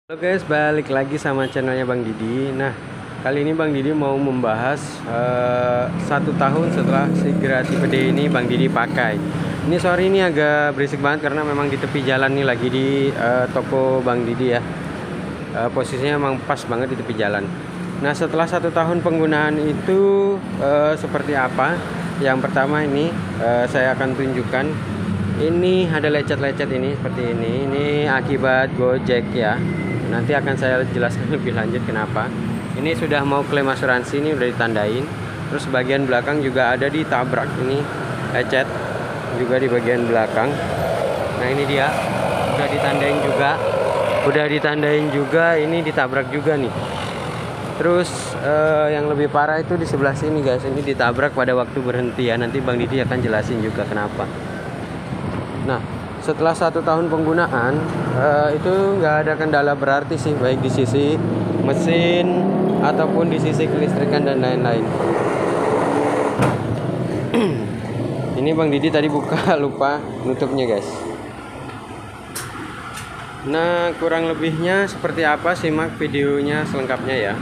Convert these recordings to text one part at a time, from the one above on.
Halo guys, balik lagi sama channelnya Bang Didi. Nah, kali ini Bang Didi mau membahas 1 tahun setelah si Tipe D ini Bang Didi pakai. Ini sorry ini agak berisik banget karena memang di tepi jalan nih, lagi di toko Bang Didi ya. Posisinya memang pas banget di tepi jalan. Nah, setelah 1 tahun penggunaan itu seperti apa? Yang pertama ini saya akan tunjukkan. Ini ada lecet-lecet ini seperti ini. Ini akibat Gojek ya. Nanti akan saya jelaskan lebih lanjut kenapa. Ini sudah mau klaim asuransi, ini udah ditandain. Terus bagian belakang juga ada ditabrak, ini lecet juga di bagian belakang. Nah ini dia, udah ditandain juga, ini ditabrak juga nih. Terus yang lebih parah itu di sebelah sini guys, ini ditabrak pada waktu berhenti ya. Nanti Bang Didi akan jelasin juga kenapa. Nah, setelah 1 tahun penggunaan itu nggak ada kendala berarti sih, baik di sisi mesin ataupun di sisi kelistrikan dan lain-lain. Ini Bang Didi tadi buka lupa nutupnya guys. Nah, kurang lebihnya seperti apa, simak videonya selengkapnya ya.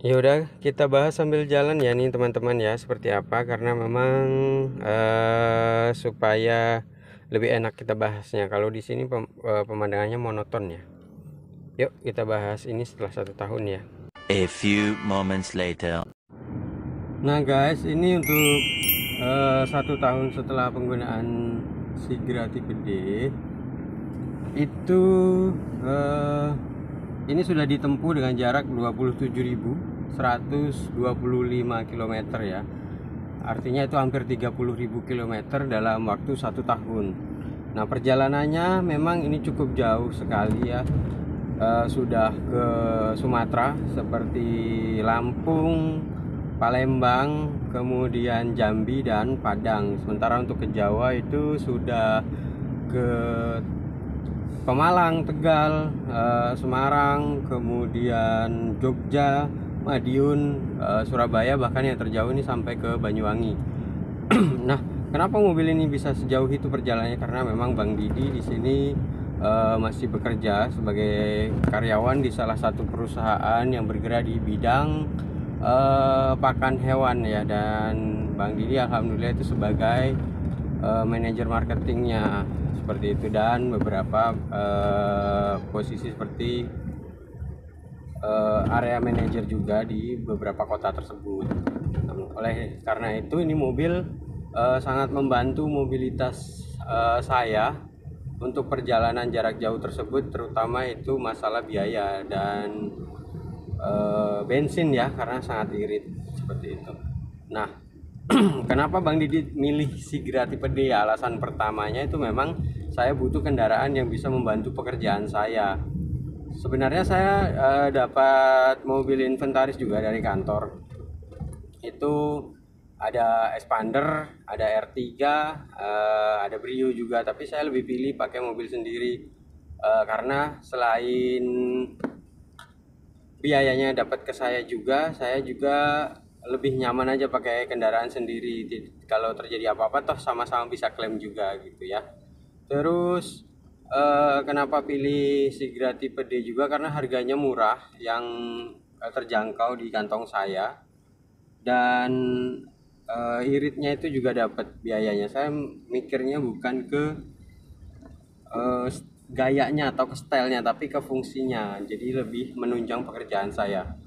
Ya udah, kita bahas sambil jalan ya nih teman-teman ya, seperti apa, karena memang supaya lebih enak kita bahasnya. Kalau di sini pemandangannya monoton ya. Yuk kita bahas ini setelah 1 tahun ya. A few moments later. Nah guys, ini untuk 1 tahun setelah penggunaan Sigra Tipe D itu ini sudah ditempuh dengan jarak 27.125 km ya. Artinya itu hampir 30.000 km dalam waktu 1 tahun. Nah perjalanannya memang ini cukup jauh sekali ya. Sudah ke Sumatera seperti Lampung, Palembang, kemudian Jambi dan Padang. Sementara untuk ke Jawa itu sudah ke Pemalang, Tegal, Semarang, kemudian Jogja, Madiun, Surabaya, bahkan yang terjauh ini sampai ke Banyuwangi. Nah, kenapa mobil ini bisa sejauh itu perjalanannya? Karena memang Bang Didi di sini masih bekerja sebagai karyawan di salah satu perusahaan yang bergerak di bidang pakan hewan ya, dan Bang Didi alhamdulillah itu sebagai manajer marketingnya seperti itu, dan beberapa posisi seperti area manajer juga di beberapa kota tersebut. Oleh karena itu ini mobil sangat membantu mobilitas saya untuk perjalanan jarak jauh tersebut, terutama itu masalah biaya dan bensin ya, karena sangat irit seperti itu. Nah, kenapa Bang Didi milih Sigra Tipe D ya? Alasan pertamanya itu memang saya butuh kendaraan yang bisa membantu pekerjaan saya. Sebenarnya saya dapat mobil inventaris juga dari kantor. Itu ada Expander, ada R3, ada Brio juga, tapi saya lebih pilih pakai mobil sendiri karena selain biayanya dapat ke saya juga lebih nyaman aja pakai kendaraan sendiri. Kalau terjadi apa-apa toh sama-sama bisa klaim juga gitu ya. Terus kenapa pilih Sigra Tipe D juga, karena harganya murah, yang terjangkau di kantong saya, dan iritnya itu juga dapat biayanya. Saya mikirnya bukan ke gayanya atau ke stylenya, tapi ke fungsinya, jadi lebih menunjang pekerjaan saya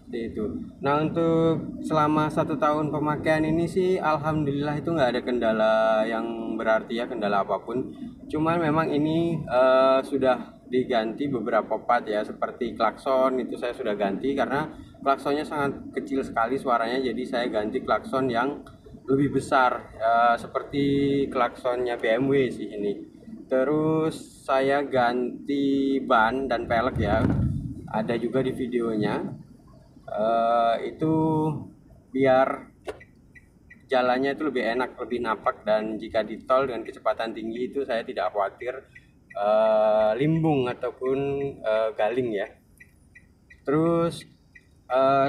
seperti itu. Nah untuk selama 1 tahun pemakaian ini sih alhamdulillah itu nggak ada kendala yang berarti ya, kendala apapun. Cuman memang ini sudah diganti beberapa part ya, seperti klakson itu saya sudah ganti karena klaksonnya sangat kecil sekali suaranya, jadi saya ganti klakson yang lebih besar, seperti klaksonnya BMW sih ini. Terus saya ganti ban dan pelek ya, ada juga di videonya. Itu biar jalannya itu lebih enak, lebih napak, dan jika di tol dengan kecepatan tinggi itu saya tidak khawatir limbung ataupun galing ya. Terus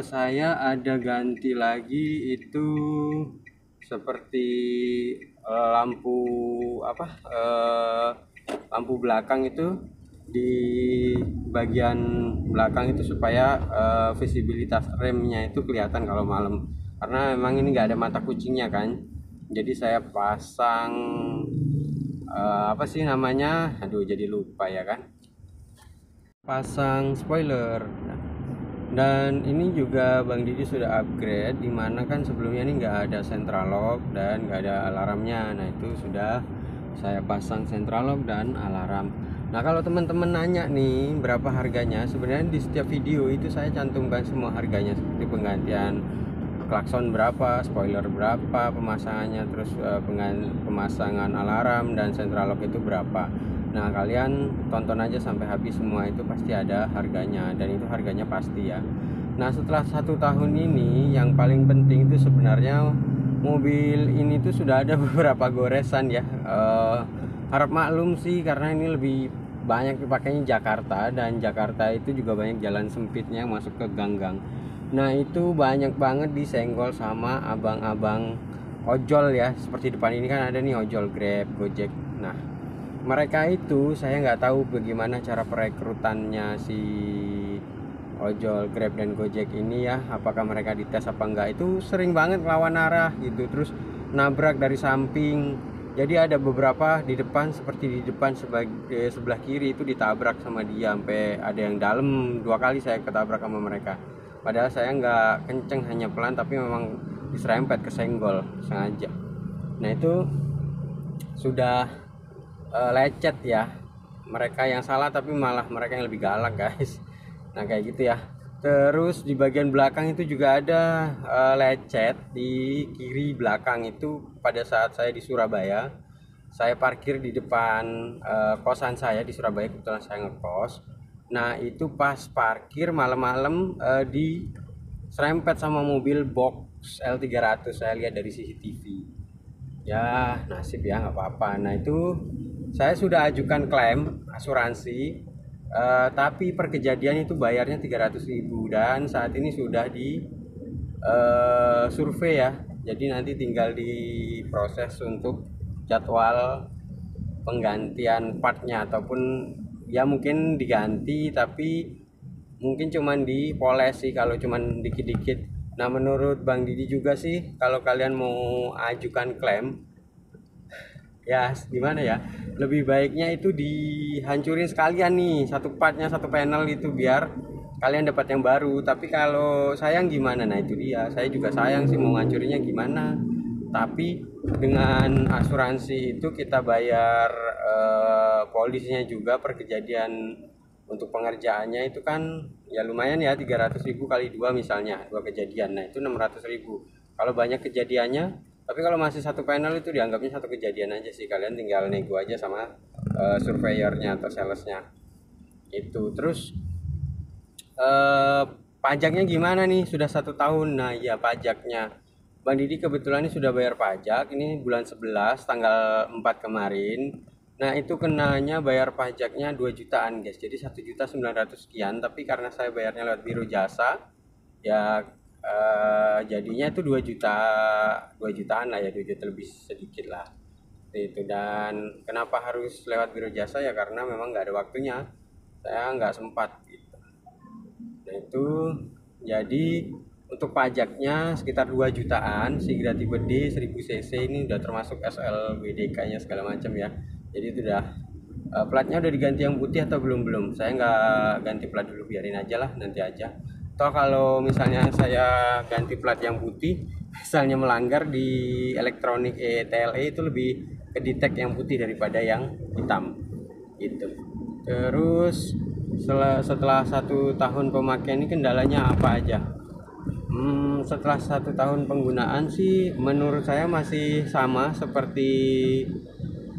saya ada ganti lagi itu seperti lampu apa, lampu belakang itu di bagian belakang itu supaya visibilitas remnya itu kelihatan kalau malam, karena memang ini nggak ada mata kucingnya kan. Jadi saya pasang apa sih namanya, aduh jadi lupa ya kan, pasang spoiler. Nah, dan ini juga Bang Didi sudah upgrade, dimana kan sebelumnya ini nggak ada central lock dan nggak ada alarmnya. Nah itu sudah saya pasang central lock dan alarm. Nah kalau teman-teman nanya nih berapa harganya, sebenarnya di setiap video itu saya cantumkan semua harganya, seperti penggantian klakson berapa, spoiler berapa, pemasangannya, terus pemasangan alarm dan central lock itu berapa. Nah kalian tonton aja sampai habis, semua itu pasti ada harganya, dan itu harganya pasti ya. Nah setelah 1 tahun ini, yang paling penting itu sebenarnya mobil ini tuh sudah ada beberapa goresan ya. Harap maklum sih, karena ini lebih banyak dipakainya Jakarta, dan Jakarta itu juga banyak jalan sempitnya masuk ke gang-gang. Nah itu banyak banget disenggol sama abang-abang ojol ya, seperti depan ini kan ada nih ojol Grab, Gojek. Nah mereka itu saya nggak tahu bagaimana cara perekrutannya si ojol Grab dan Gojek ini ya, apakah mereka dites apa enggak. Itu sering banget lawan arah gitu, terus nabrak dari samping. Jadi ada beberapa di depan, seperti di depan sebelah kiri itu ditabrak sama dia, sampai ada yang dalam 2 kali saya ketabrak sama mereka. Padahal saya nggak kenceng, hanya pelan, tapi memang diserempet, kesenggol sengaja. Nah itu sudah lecet ya, mereka yang salah tapi malah mereka yang lebih galak guys. Nah kayak gitu ya. Terus di bagian belakang itu juga ada lecet di kiri belakang itu. Pada saat saya di Surabaya, saya parkir di depan kosan saya di Surabaya, kebetulan saya ngekos. Nah itu pas parkir malam-malam di serempet sama mobil box L300, saya lihat dari CCTV. Ya nasib ya, nggak apa-apa. Nah itu saya sudah ajukan klaim asuransi, tapi per kejadian itu bayarnya 300.000, dan saat ini sudah di survei ya. Jadi nanti tinggal diproses untuk jadwal penggantian partnya, ataupun ya mungkin diganti, tapi mungkin cuman dipoles sih kalau cuman dikit-dikit. Nah menurut Bang Didi juga sih, kalau kalian mau ajukan klaim ya gimana ya, lebih baiknya itu dihancurin sekalian nih, satu partnya, satu panel itu, biar kalian dapat yang baru. Tapi kalau sayang gimana, nah itu dia, saya juga sayang sih mau ngancurinnya gimana. Tapi dengan asuransi itu kita bayar polisnya juga per kejadian. Untuk pengerjaannya itu kan ya lumayan ya, 300.000 kali 2 misalnya 2 kejadian, nah itu 600.000 kalau banyak kejadiannya. Tapi kalau masih satu panel itu dianggapnya satu kejadian aja sih, kalian tinggal nego aja sama surveyornya atau salesnya itu. Terus pajaknya gimana nih, sudah 1 tahun. Nah ya pajaknya Bang Didi kebetulan ini sudah bayar pajak, ini bulan 11 tanggal 4 kemarin. Nah itu kenanya bayar pajaknya 2 jutaan guys, jadi 1.900.000 sekian. Tapi karena saya bayarnya lewat biro jasa ya, jadinya itu 2 juta, 2 jutaan lah ya, 2 juta lebih sedikit lah itu. Dan kenapa harus lewat biro jasa ya, karena memang nggak ada waktunya, saya nggak sempat gitu. Nah itu jadi untuk pajaknya sekitar 2 jutaan, si tipe D 1000 cc ini udah termasuk SLWDK nya segala macam ya. Jadi itu udah platnya udah diganti yang putih atau belum? Saya nggak ganti plat dulu, biarin aja lah, nanti aja. Toh kalau misalnya saya ganti plat yang putih, misalnya melanggar di elektronik ETLE itu lebih kedetek yang putih daripada yang hitam gitu. Terus setelah 1 tahun pemakaian ini kendalanya apa aja? Setelah 1 tahun penggunaan sih menurut saya masih sama seperti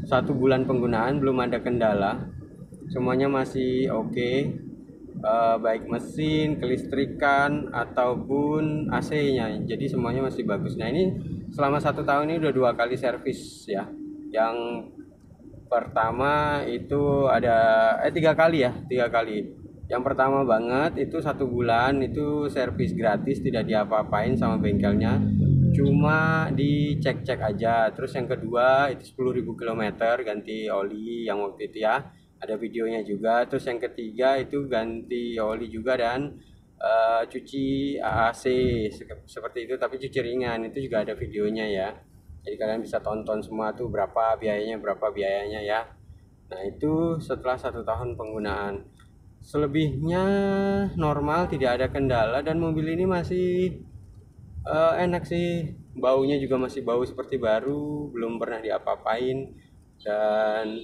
1 bulan penggunaan, belum ada kendala, semuanya masih oke. Baik mesin, kelistrikan ataupun AC-nya, jadi semuanya masih bagus. Nah ini selama 1 tahun ini udah 2 kali servis ya. Yang pertama itu ada 3 kali ya, 3 kali. Yang pertama banget itu 1 bulan itu servis gratis, tidak diapa-apain sama bengkelnya, cuma dicek-cek aja. Terus yang kedua itu 10.000 km ganti oli yang waktu itu ya, ada videonya juga. Terus yang ketiga itu ganti oli juga dan cuci AC seperti itu, tapi cuci ringan, itu juga ada videonya ya. Jadi kalian bisa tonton semua tuh berapa biayanya ya. Nah itu setelah 1 tahun penggunaan. Selebihnya normal, tidak ada kendala, dan mobil ini masih enak sih. Baunya juga masih bau seperti baru, belum pernah diapa-apain. Dan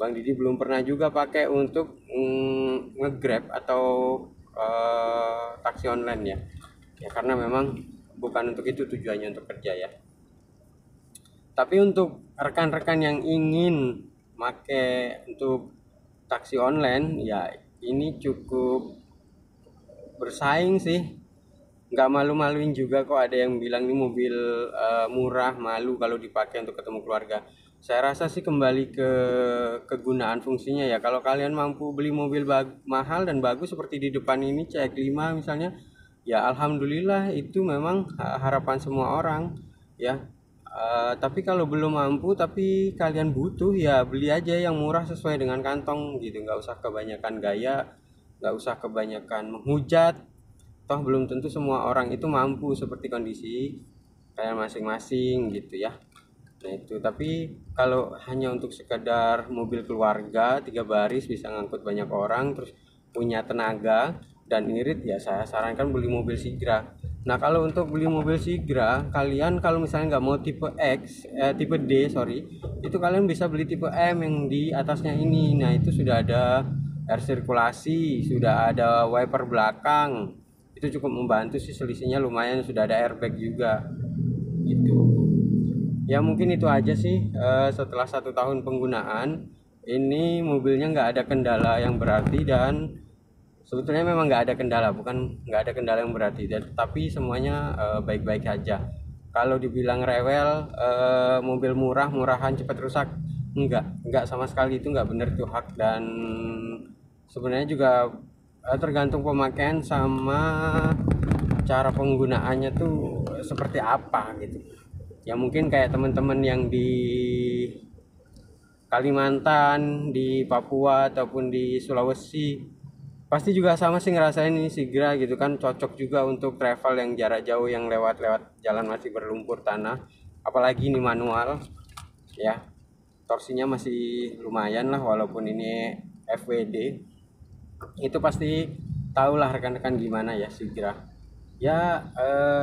Bang Didi belum pernah juga pakai untuk nge-grab atau taksi online ya. Ya karena memang bukan untuk itu tujuannya, untuk kerja ya. Tapi untuk rekan-rekan yang ingin make untuk taksi online ya, ini cukup bersaing sih, nggak malu-maluin juga kok. Ada yang bilang ini mobil murah, malu kalau dipakai untuk ketemu keluarga. Saya rasa sih kembali ke kegunaan fungsinya ya. Kalau kalian mampu beli mobil mahal dan bagus seperti di depan ini CX-5 misalnya, ya alhamdulillah, itu memang harapan semua orang ya. Tapi kalau belum mampu tapi kalian butuh, ya beli aja yang murah sesuai dengan kantong gitu. Nggak usah kebanyakan gaya, nggak usah kebanyakan menghujat, toh belum tentu semua orang itu mampu seperti kondisi kalian masing-masing gitu ya. Nah itu, tapi kalau hanya untuk sekedar mobil keluarga 3 baris bisa ngangkut banyak orang, terus punya tenaga dan irit, ya saya sarankan beli mobil Sigra. Nah kalau untuk beli mobil Sigra, kalian kalau misalnya nggak mau tipe tipe D itu kalian bisa beli tipe M yang di atasnya ini. Nah itu sudah ada air sirkulasi, sudah ada wiper belakang, itu cukup membantu sih, selisihnya lumayan, sudah ada airbag juga gitu. Ya mungkin itu aja sih. Setelah 1 tahun penggunaan ini mobilnya nggak ada kendala yang berarti, dan sebetulnya memang nggak ada kendala, bukan nggak ada kendala yang berarti, tapi semuanya baik-baik aja. Kalau dibilang rewel, mobil murahan cepat rusak, enggak sama sekali, itu nggak bener tuh hak. Dan sebenarnya juga tergantung pemakaian sama cara penggunaannya tuh seperti apa gitu. Ya mungkin kayak teman-teman yang di Kalimantan, di Papua ataupun di Sulawesi pasti juga sama sih ngerasain ini Sigra gitu kan, cocok juga untuk travel yang jarak jauh, yang lewat jalan masih berlumpur tanah, apalagi ini manual ya. Torsinya masih lumayan lah walaupun ini FWD. Itu pasti tahulah rekan-rekan gimana ya Sigra. Ya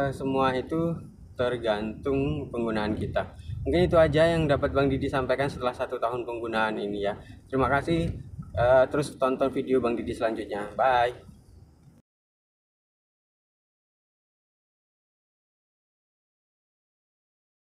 semua itu tergantung penggunaan kita. Mungkin itu aja yang dapat Bang Didi sampaikan setelah 1 tahun penggunaan ini ya. Terima kasih. Terus tonton video Bang Didi selanjutnya. Bye.